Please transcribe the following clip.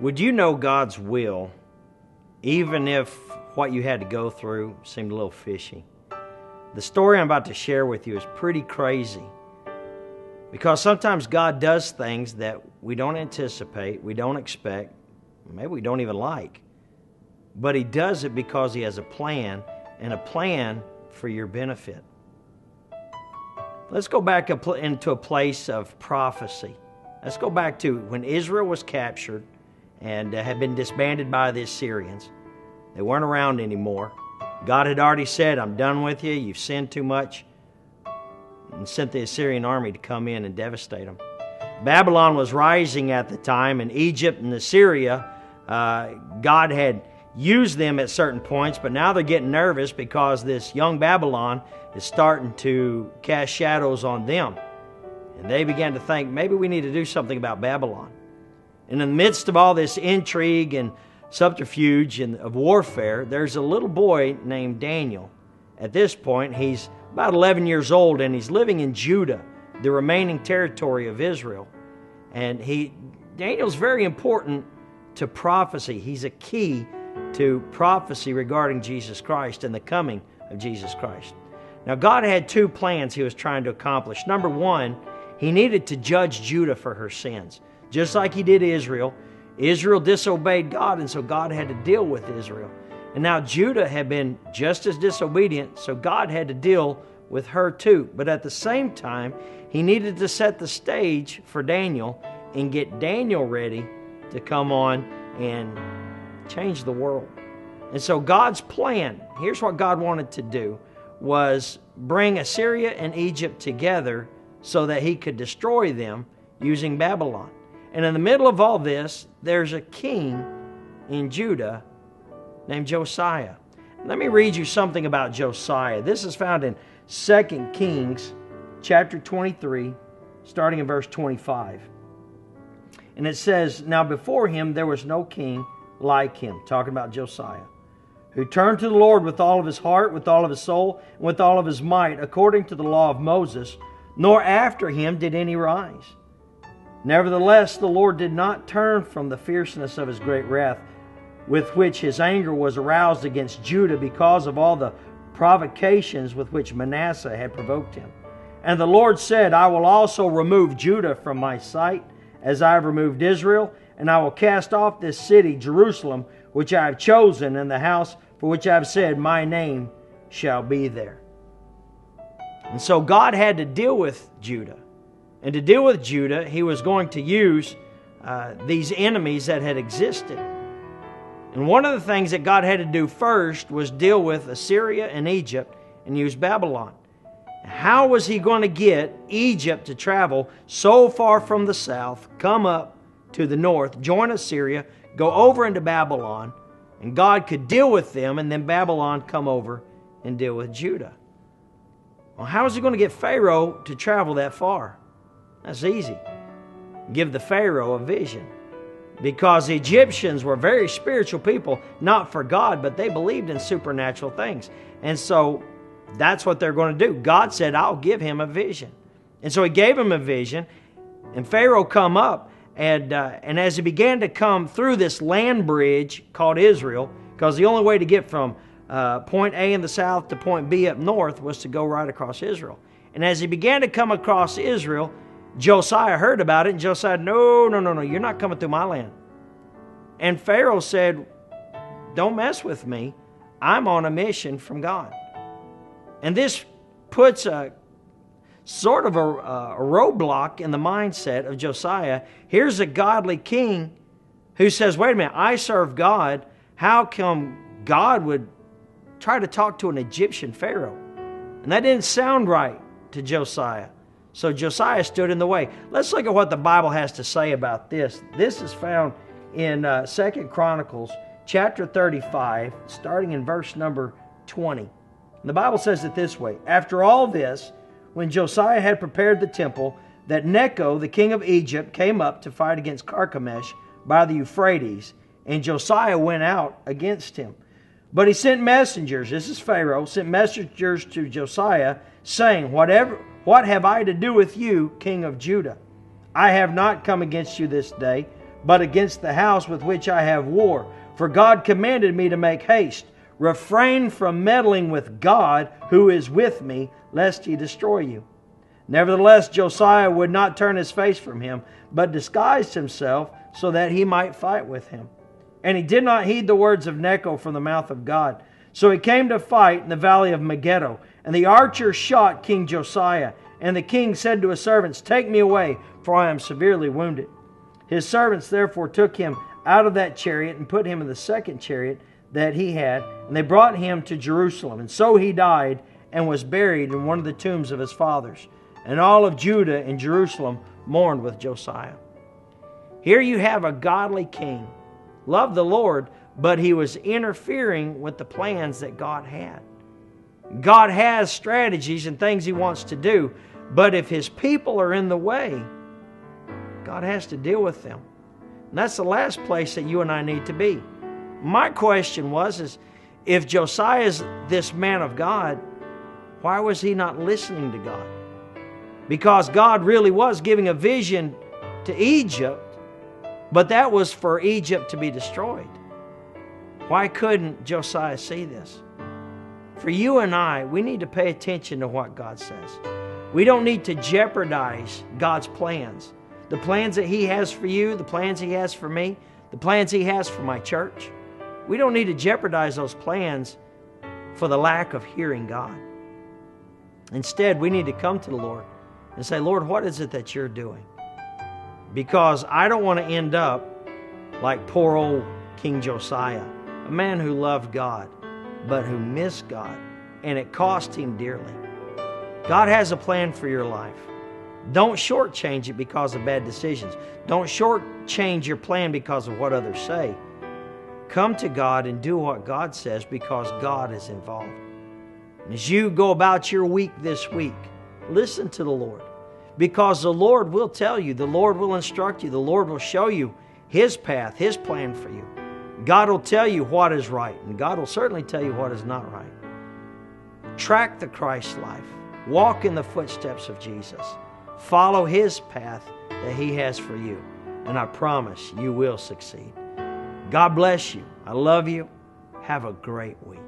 Would you know God's will, even if what you had to go through seemed a little fishy? The story I'm about to share with you is pretty crazy, because sometimes God does things that we don't anticipate, we don't expect, maybe we don't even like. But He does it because He has a plan, and a plan for your benefit. Let's go back into a place of prophecy. Let's go back to when Israel was captured and had been disbanded by the Assyrians. They weren't around anymore. God had already said, I'm done with you, you've sinned too much, and sent the Assyrian army to come in and devastate them. Babylon was rising at the time, and Egypt and Assyria, God had used them at certain points, but now they're getting nervous because this young Babylon is starting to cast shadows on them. And they began to think, maybe we need to do something about Babylon. And in the midst of all this intrigue and subterfuge and of warfare, there's a little boy named Daniel. At this point, he's about 11 years old, and he's living in Judah, the remaining territory of Israel. And Daniel's very important to prophecy. He's a key to prophecy regarding Jesus Christ and the coming of Jesus Christ. Now, God had two plans He was trying to accomplish. Number one, He needed to judge Judah for her sins. Just like He did Israel. Israel disobeyed God, and so God had to deal with Israel. And now Judah had been just as disobedient, so God had to deal with her too. But at the same time, He needed to set the stage for Daniel and get Daniel ready to come on and change the world. And so God's plan, here's what God wanted to do, was bring Assyria and Egypt together so that He could destroy them using Babylon. And in the middle of all this, there's a king in Judah named Josiah. Let me read you something about Josiah. This is found in 2 Kings chapter 23, starting in verse 25. And it says, Now before him there was no king like him, talking about Josiah, who turned to the Lord with all of his heart, with all of his soul, and with all of his might, according to the law of Moses, nor after him did any rise. Nevertheless, the Lord did not turn from the fierceness of His great wrath, with which His anger was aroused against Judah because of all the provocations with which Manasseh had provoked him. And the Lord said, I will also remove Judah from my sight, as I have removed Israel, and I will cast off this city, Jerusalem, which I have chosen, and the house for which I have said, my name shall be there. And so God had to deal with Judah. And to deal with Judah, He was going to use these enemies that had existed. And one of the things that God had to do first was deal with Assyria and Egypt and use Babylon. How was He going to get Egypt to travel so far from the south, come up to the north, join Assyria, go over into Babylon, and God could deal with them, and then Babylon come over and deal with Judah? Well, how is He going to get Pharaoh to travel that far? That's easy. Give the Pharaoh a vision. Because the Egyptians were very spiritual people, not for God, but they believed in supernatural things. And so that's what they're going to do. God said, I'll give him a vision. And so He gave him a vision, and Pharaoh come up, and as he began to come through this land bridge called Israel, because the only way to get from point A in the south to point B up north was to go right across Israel. And as he began to come across Israel, Josiah heard about it, and Josiah said, No, you're not coming through my land. And Pharaoh said, don't mess with me. I'm on a mission from God. And this puts a sort of a roadblock in the mindset of Josiah. Here's a godly king who says, wait a minute, I serve God. How come God would try to talk to an Egyptian Pharaoh? And that didn't sound right to Josiah. So Josiah stood in the way. Let's look at what the Bible has to say about this. This is found in 2 Chronicles chapter 35, starting in verse number 20. And the Bible says it this way. After all this, when Josiah had prepared the temple, that Necho, the king of Egypt, came up to fight against Carchemish by the Euphrates, and Josiah went out against him. But he sent messengers, this is Pharaoh, sent messengers to Josiah, saying, What have I to do with you, king of Judah? I have not come against you this day, but against the house with which I have war. For God commanded me to make haste. Refrain from meddling with God, who is with me, lest he destroy you. Nevertheless, Josiah would not turn his face from him, but disguised himself so that he might fight with him. And he did not heed the words of Necho from the mouth of God. So he came to fight in the valley of Megiddo. And the archer shot King Josiah. And the king said to his servants, Take me away, for I am severely wounded. His servants therefore took him out of that chariot and put him in the second chariot that he had. And they brought him to Jerusalem. And so he died and was buried in one of the tombs of his fathers. And all of Judah and Jerusalem mourned with Josiah. Here you have a godly king. Loved the Lord, but he was interfering with the plans that God had. God has strategies and things he wants to do, but if his people are in the way, God has to deal with them. And that's the last place that you and I need to be. My question is if Josiah is this man of God, why was he not listening to God? Because God really was giving a vision to Egypt, but that was for Egypt to be destroyed. Why couldn't Josiah see this? For you and I, we need to pay attention to what God says. We don't need to jeopardize God's plans. The plans that he has for you, the plans he has for me, the plans he has for my church. We don't need to jeopardize those plans for the lack of hearing God. Instead, we need to come to the Lord and say, Lord, what is it that you're doing? Because I don't want to end up like poor old King Josiah, a man who loved God, but who missed God, and it cost him dearly. God has a plan for your life. Don't shortchange it because of bad decisions. Don't shortchange your plan because of what others say. Come to God and do what God says because God is involved. And as you go about your week this week, listen to the Lord. Because the Lord will tell you, the Lord will instruct you, the Lord will show you his path, his plan for you. God will tell you what is right, and God will certainly tell you what is not right. Track the Christ life. Walk in the footsteps of Jesus. Follow his path that he has for you. And I promise you will succeed. God bless you. I love you. Have a great week.